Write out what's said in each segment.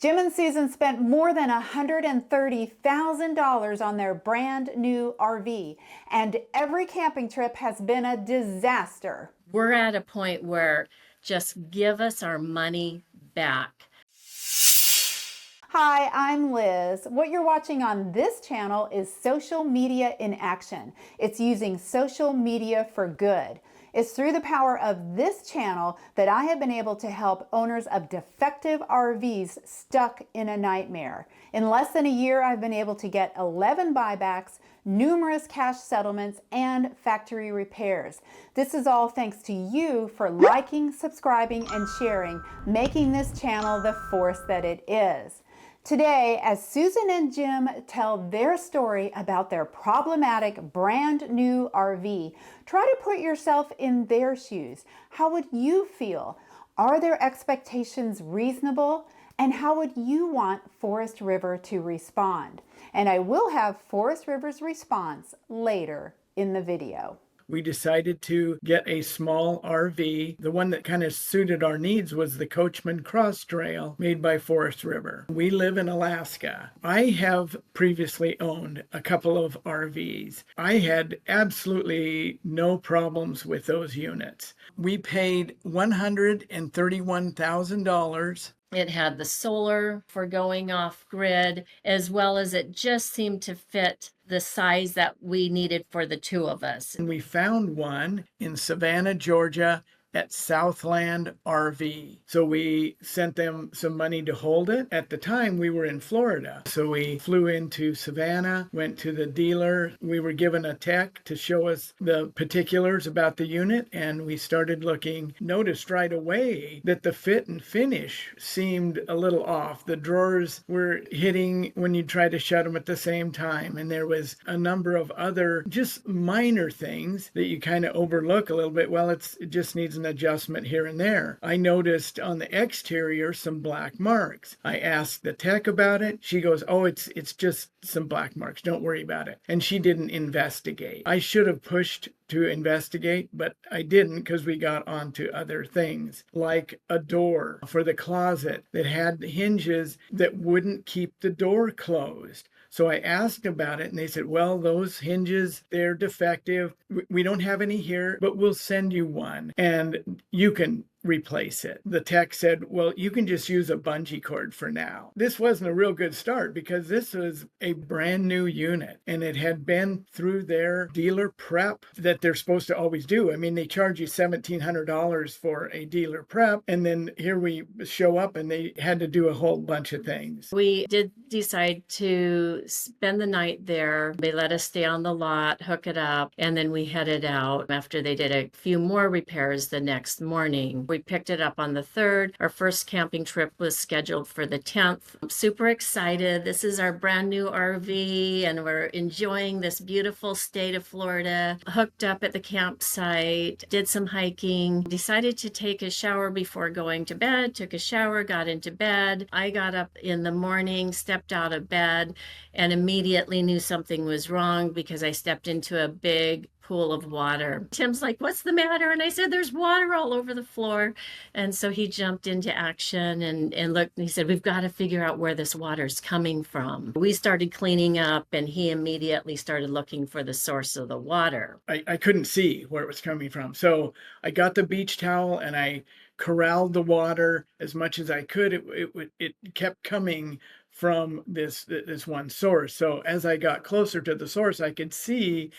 Jim and Susan spent more than $130,000 on their brand new RV, and every camping trip has been a disaster. We're at a point where just give us our money back. Hi, I'm Liz. What you're watching on this channel is Social Media in Action. It's using social media for good. It's through the power of this channel that I have been able to help owners of defective RVs stuck in a nightmare. In less than a year, I've been able to get 11 buybacks, numerous cash settlements, and factory repairs. This is all thanks to you for liking, subscribing, and sharing, making this channel the force that it is. Today, as Susan and Jim tell their story about their problematic brand new RV, try to put yourself in their shoes. How would you feel? Are their expectations reasonable? And how would you want Forest River to respond? And I will have Forest River's response later in the video. We decided to get a small RV. The one that kind of suited our needs was the Coachman Cross Trail made by Forest River. We live in Alaska. I have previously owned a couple of RVs. I had absolutely no problems with those units. We paid $131,000. It had the solar for going off grid, as well as it just seemed to fit the size that we needed for the two of us. And we found one in Savannah, Georgia at Southland RV. So we sent them some money to hold it. At the time, we were in Florida. So we flew into Savannah, went to the dealer. We were given a tech to show us the particulars about the unit, and we started looking. Noticed right away that the fit and finish seemed a little off. The drawers were hitting when you try to shut them at the same time, and there was a number of other just minor things that you kind of overlook a little bit. Well, it just needs an adjustment here and there. I noticed on the exterior some black marks. I asked the tech about it. She goes, "Oh, it's just some black marks. Don't worry about it." And she didn't investigate. I should have pushed to investigate, but I didn't because we got on to other things, like a door for the closet that had hinges that wouldn't keep the door closed. So I asked about it, and they said, "Well, those hinges, they're defective. We don't have any here, but we'll send you one, and you can replace it." The tech said, "Well, you can just use a bungee cord for now." This wasn't a real good start because this was a brand new unit, and it had been through their dealer prep that they're supposed to always do. I mean, they charge you $1,700 for a dealer prep, and then here we show up and they had to do a whole bunch of things. We did decide to spend the night there. They let us stay on the lot, hook it up, and then we headed out after they did a few more repairs the next morning. We picked it up on the 3rd. Our first camping trip was scheduled for the 10th. I'm super excited. This is our brand new RV, and we're enjoying this beautiful state of Florida. Hooked up at the campsite, did some hiking, decided to take a shower before going to bed, took a shower, got into bed. I got up in the morning, stepped out of bed, and immediately knew something was wrong because I stepped into a big pool of water. Tim's like, "What's the matter?" And I said, "There's water all over the floor." And so he jumped into action and looked, and he said, "We've got to figure out where this water's coming from." We started cleaning up, and he immediately started looking for the source of the water. I couldn't see where it was coming from. So I got the beach towel and I corralled the water as much as I could. It kept coming from this one source. So as I got closer to the source, I could see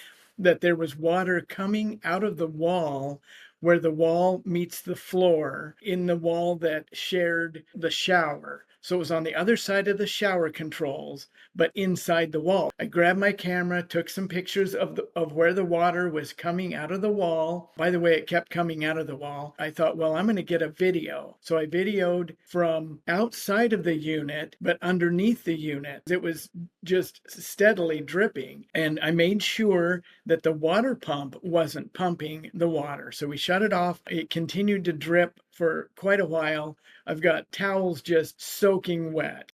that there was water coming out of the wall where the wall meets the floor in the wall that shared the shower. So it was on the other side of the shower controls, but inside the wall. I grabbed my camera, took some pictures of where the water was coming out of the wall. By the way, it kept coming out of the wall. I thought, well, I'm going to get a video. So I videoed from outside of the unit, but underneath the unit. It was just steadily dripping. And I made sure that the water pump wasn't pumping the water. So we shut it off. It continued to drip for quite a while. I've got towels just soaking wet.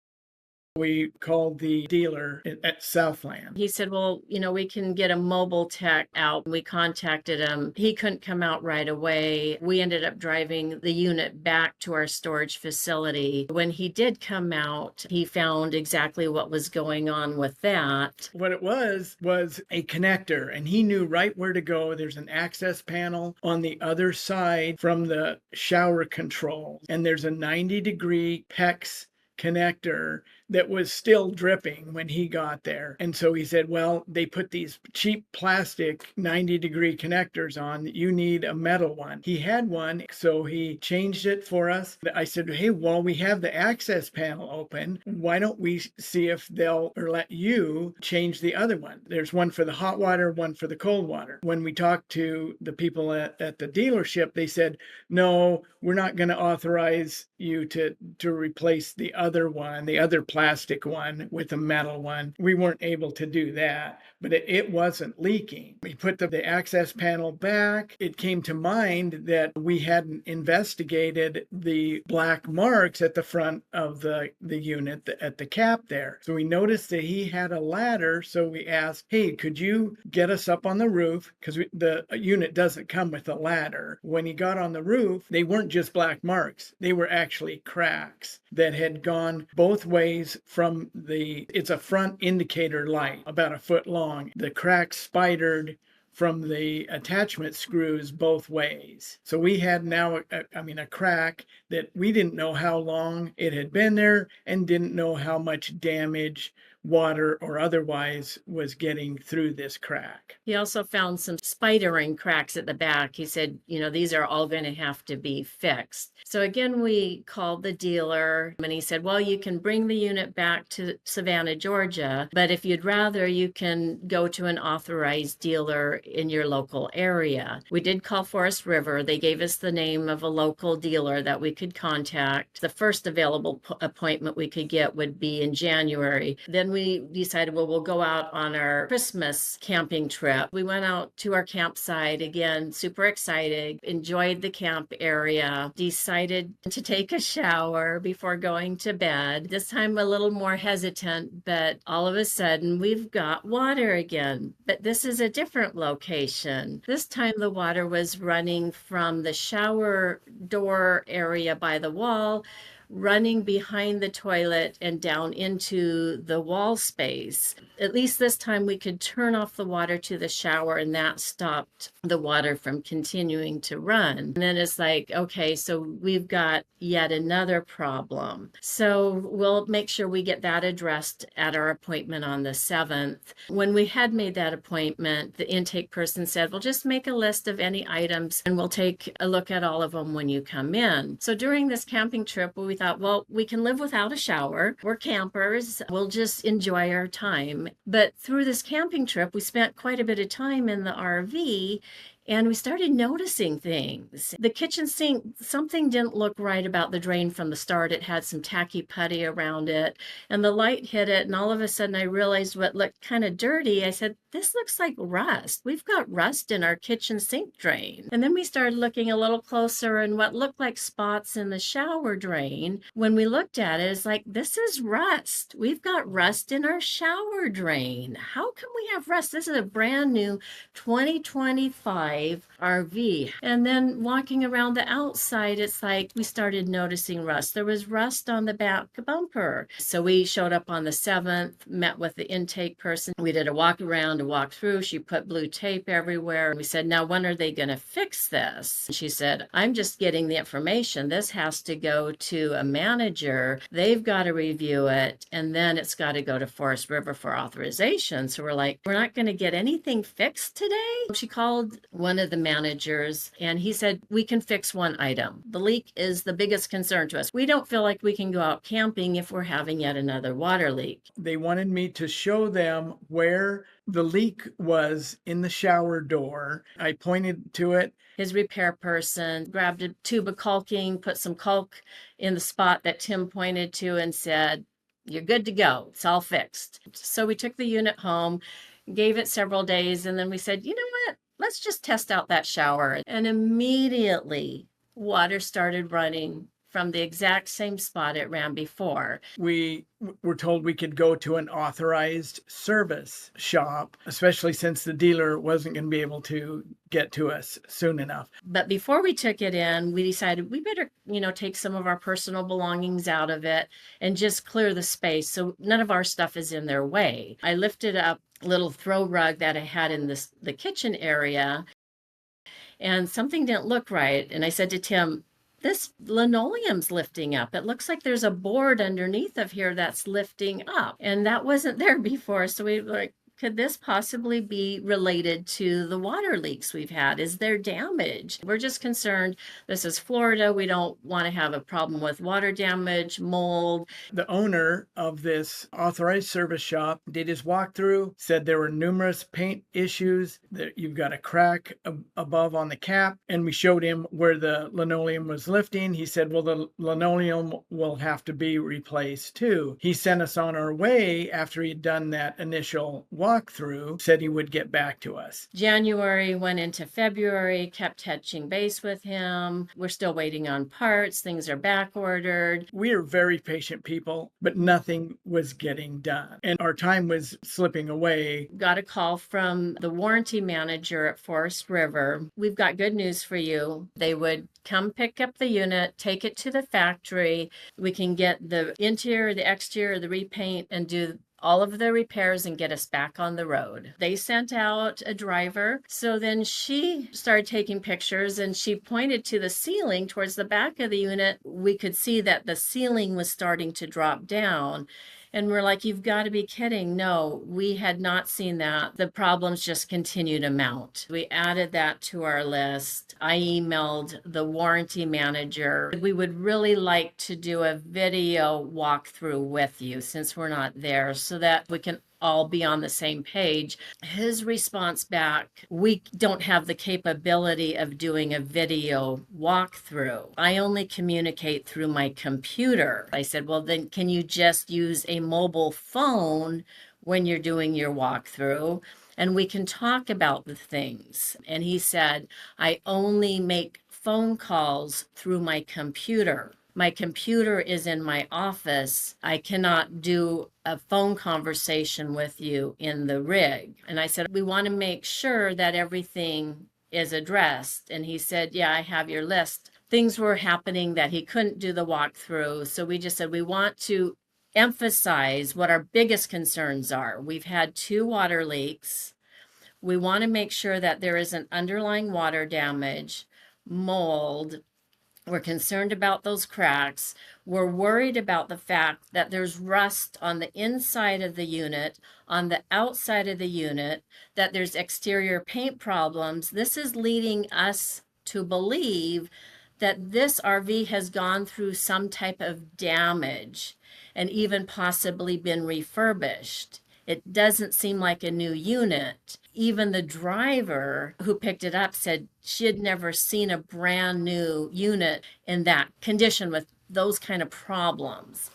We called the dealer at Southland. He said, well, we can get a mobile tech out. We contacted him. He couldn't come out right away. We ended up driving the unit back to our storage facility. When he did come out, he found exactly what was going on with that. What it was a connector, and he knew right where to go. There's an access panel on the other side from the shower control, and there's a 90-degree PEX connector that was still dripping when he got there. And so he said, well, they put these cheap plastic 90-degree connectors on. You need a metal one. He had one, so he changed it for us. I said, hey, while we have the access panel open, why don't we see if they'll or let you change the other one? There's one for the hot water, one for the cold water. When we talked to the people at the dealership, they said, no, we're not going to authorize you to replace the other one, the other plastic one with a metal one. We weren't able to do that, but it wasn't leaking. We put the access panel back. It came to mind that we hadn't investigated the black marks at the front of the unit at the cap there. So we noticed that he had a ladder. So we asked, hey, could you get us up on the roof? Because the unit doesn't come with a ladder. When he got on the roof, they weren't just black marks. They were actually cracks that had gone both ways from it's a front indicator light, about a foot long. The cracks spidered from the attachment screws both ways. So we had now, a crack that we didn't know how long it had been there and didn't know how much damage, water or otherwise, was getting through this crack. He also found some spidering cracks at the back. He said, these are all going to have to be fixed. So again, we called the dealer and he said, well, you can bring the unit back to Savannah, Georgia, but if you'd rather, you can go to an authorized dealer in your local area. We did call Forest River. They gave us the name of a local dealer that we could contact. The first available appointment we could get would be in January. Then we decided, well, we'll go out on our Christmas camping trip. We went out to our campsite again, super excited, enjoyed the camp area, decided to take a shower before going to bed. This time a little more hesitant, but all of a sudden we've got water again. But this is a different location. This time the water was running from the shower door area by the wall, running behind the toilet and down into the wall space. At least this time we could turn off the water to the shower, and that stopped the water from continuing to run. And then it's like, okay, so we've got yet another problem. So we'll make sure we get that addressed at our appointment on the 7th. When we had made that appointment, the intake person said, well, just make a list of any items and we'll take a look at all of them when you come in. So during this camping trip, we thought, well, we can live without a shower. We're campers. We'll just enjoy our time. But through this camping trip, we spent quite a bit of time in the RV, and we started noticing things. The kitchen sink, something didn't look right about the drain from the start. It had some tacky putty around it, and the light hit it, and all of a sudden I realized what looked kind of dirty. I said, this looks like rust. We've got rust in our kitchen sink drain. And then we started looking a little closer, and what looked like spots in the shower drain, when we looked at it, it's like, this is rust. We've got rust in our shower drain. How can we have rust? This is a brand new 2025 RV. And then walking around the outside, it's like we started noticing rust. There was rust on the back bumper. So we showed up on the 7th, met with the intake person. We did a walk around, a walk through. She put blue tape everywhere. We said, now when are they going to fix this? She said, I'm just getting the information. This has to go to a manager. They've got to review it, and then it's got to go to Forest River for authorization. So we're like, we're not going to get anything fixed today? She called one of the managers, and he said, we can fix one item. The leak is the biggest concern to us. We don't feel like we can go out camping if we're having yet another water leak. They wanted me to show them where the leak was in the shower door. I pointed to it. His repair person grabbed a tube of caulking, put some caulk in the spot that Tim pointed to, and said, you're good to go. It's all fixed. So we took the unit home, gave it several days, and then we said, you know what? Let's just test out that shower. And immediately water started running from the exact same spot it ran before. We were told we could go to an authorized service shop, especially since the dealer wasn't going to be able to get to us soon enough. But before we took it in, we decided we better, take some of our personal belongings out of it and just clear the space so none of our stuff is in their way. I lifted up a little throw rug that I had in the kitchen area, and something didn't look right. And I said to Tim, this linoleum's lifting up. It looks like there's a board underneath of here that's lifting up. And that wasn't there before. So we were like, could this possibly be related to the water leaks we've had? Is there damage? We're just concerned. This is Florida. We don't want to have a problem with water damage, mold. The owner of this authorized service shop did his walkthrough, said there were numerous paint issues, that you've got a crack above on the cap, and we showed him where the linoleum was lifting. He said, well, the linoleum will have to be replaced too. He sent us on our way after he'd done that initial walkthrough, said he would get back to us. January went into February, kept touching base with him. We're still waiting on parts. Things are back ordered. We are very patient people, but nothing was getting done. And our time was slipping away. Got a call from the warranty manager at Forest River. We've got good news for you. They would come pick up the unit, take it to the factory. We can get the interior, the exterior, the repaint, and do all of the repairs and get us back on the road. They sent out a driver. So then she started taking pictures and she pointed to the ceiling towards the back of the unit. We could see that the ceiling was starting to drop down. And we're like, you've got to be kidding. No, we had not seen that. The problems just continue to mount. We added that to our list. I emailed the warranty manager. We would really like to do a video walkthrough with you since we're not there so that we can all be on the same page. His response back, we don't have the capability of doing a video walkthrough. I only communicate through my computer. I said, well, then can you just use a mobile phone when you're doing your walkthrough? And we can talk about the things. And he said, I only make phone calls through my computer. My computer is in my office. I cannot do a phone conversation with you in the rig. And I said, we want to make sure that everything is addressed. And he said, yeah, I have your list. Things were happening that he couldn't do the walkthrough. So we just said, we want to emphasize what our biggest concerns are. We've had 2 water leaks. We want to make sure that there isn't underlying water damage, mold. We're concerned about those cracks. We're worried about the fact that there's rust on the inside of the unit, on the outside of the unit, that there's exterior paint problems. This is leading us to believe that this RV has gone through some type of damage and even possibly been refurbished. It doesn't seem like a new unit. Even the driver who picked it up said she had never seen a brand new unit in that condition with those kind of problems.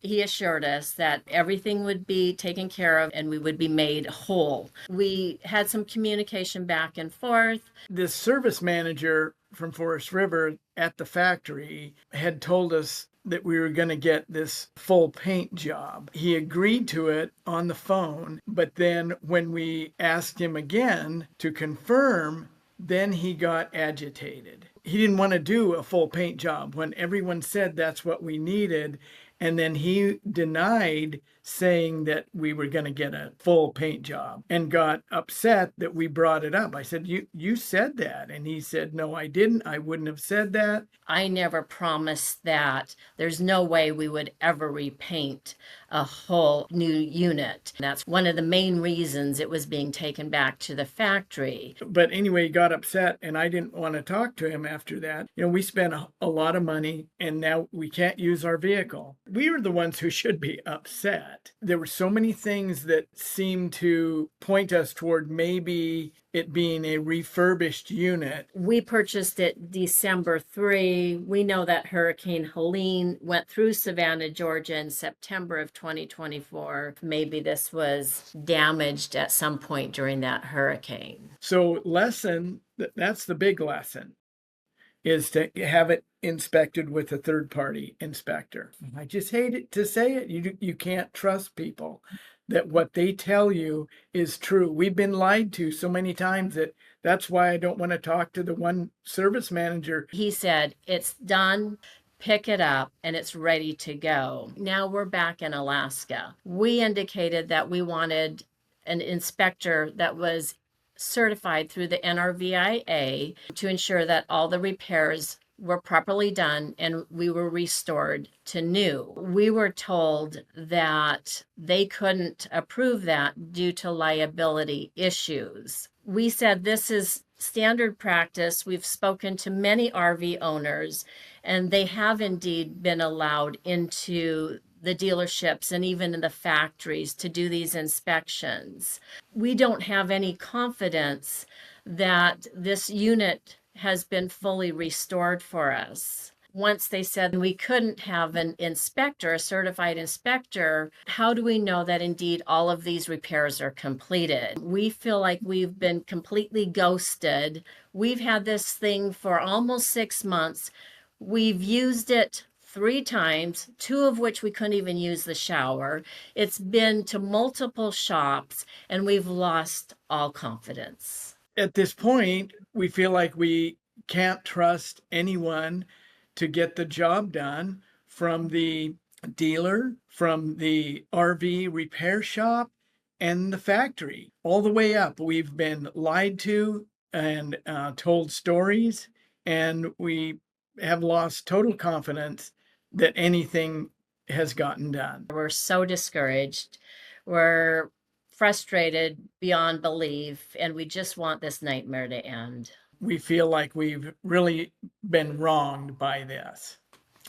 He assured us that everything would be taken care of and we would be made whole. We had some communication back and forth. This service manager from Forest River at the factory had told us that we were going to get this full paint job. He agreed to it on the phone, but then when we asked him again to confirm, then he got agitated. He didn't want to do a full paint job when everyone said that's what we needed. And then he denied saying that we were going to get a full paint job and got upset that we brought it up. I said, you said that. And he said, no, I didn't. I wouldn't have said that. I never promised that. There's no way we would ever repaint a whole new unit. That's one of the main reasons it was being taken back to the factory. But anyway, he got upset and I didn't want to talk to him after that. We spent a lot of money and now we can't use our vehicle. We were the ones who should be upset. There were so many things that seemed to point us toward maybe it being a refurbished unit. We purchased it December 3. We know that Hurricane Helene went through Savannah, Georgia in September of 2024. Maybe this was damaged at some point during that hurricane. So that's the big lesson. is to have it inspected with a third-party inspector. I just hate it to say it. You can't trust people that what they tell you is true. We've been lied to so many times that's why I don't want to talk to the one service manager. He said, it's done, pick it up, and it's ready to go. Now we're back in Alaska. We indicated that we wanted an inspector that was certified through the NRVIA to ensure that all the repairs were properly done and we were restored to new. We were told that they couldn't approve that due to liability issues. We said this is standard practice. We've spoken to many RV owners, and they have indeed been allowed into the dealerships and even in the factories to do these inspections. We don't have any confidence that this unit has been fully restored for us. Once they said we couldn't have an inspector, a certified inspector, how do we know that indeed all of these repairs are completed? We feel like we've been completely ghosted. We've had this thing for almost 6 months. We've used it 3 times, 2 of which we couldn't even use the shower. It's been to multiple shops, and we've lost all confidence. At this point, we feel like we can't trust anyone to get the job done, from the dealer, from the RV repair shop, and the factory. All the way up, we've been lied to and told stories, and we have lost total confidence that anything has gotten done. We're so discouraged. We're frustrated beyond belief, and we just want this nightmare to end. We feel like we've really been wronged by this.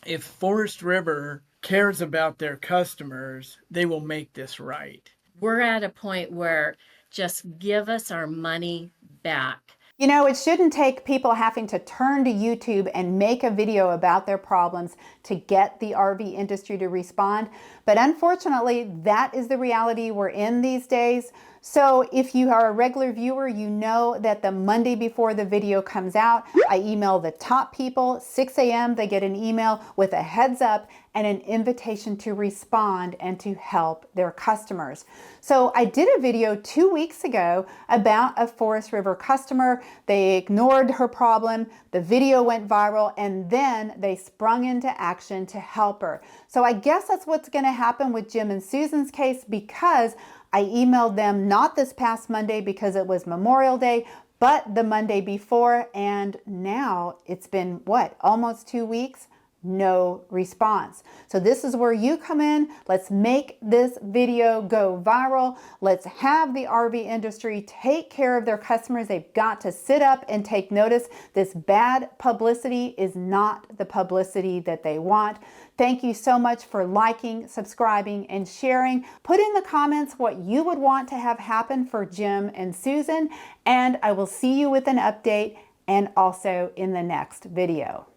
If Forest River cares about their customers, they will make this right. We're at a point where just give us our money back. You know, it shouldn't take people having to turn to YouTube and make a video about their problems to get the RV industry to respond. But unfortunately, that is the reality we're in these days. So if you are a regular viewer, you know that the Monday before the video comes out, I email the top people, 6 a.m. They get an email with a heads up and an invitation to respond and to help their customers. So I did a video 2 weeks ago about a Forest River customer. They ignored her problem. The video went viral, and then they sprung into action to help her. So I guess that's what's going to happen with Jim and Susan's case, because I emailed them not this past Monday because it was Memorial Day, but the Monday before, and now it's been, what, almost 2 weeks? No response. So this is where you come in. Let's make this video go viral. Let's have the RV industry take care of their customers. They've got to sit up and take notice. This bad publicity is not the publicity that they want. Thank you so much for liking, subscribing, and sharing. Put in the comments what you would want to have happen for Jim and Susan, and I will see you with an update and also in the next video.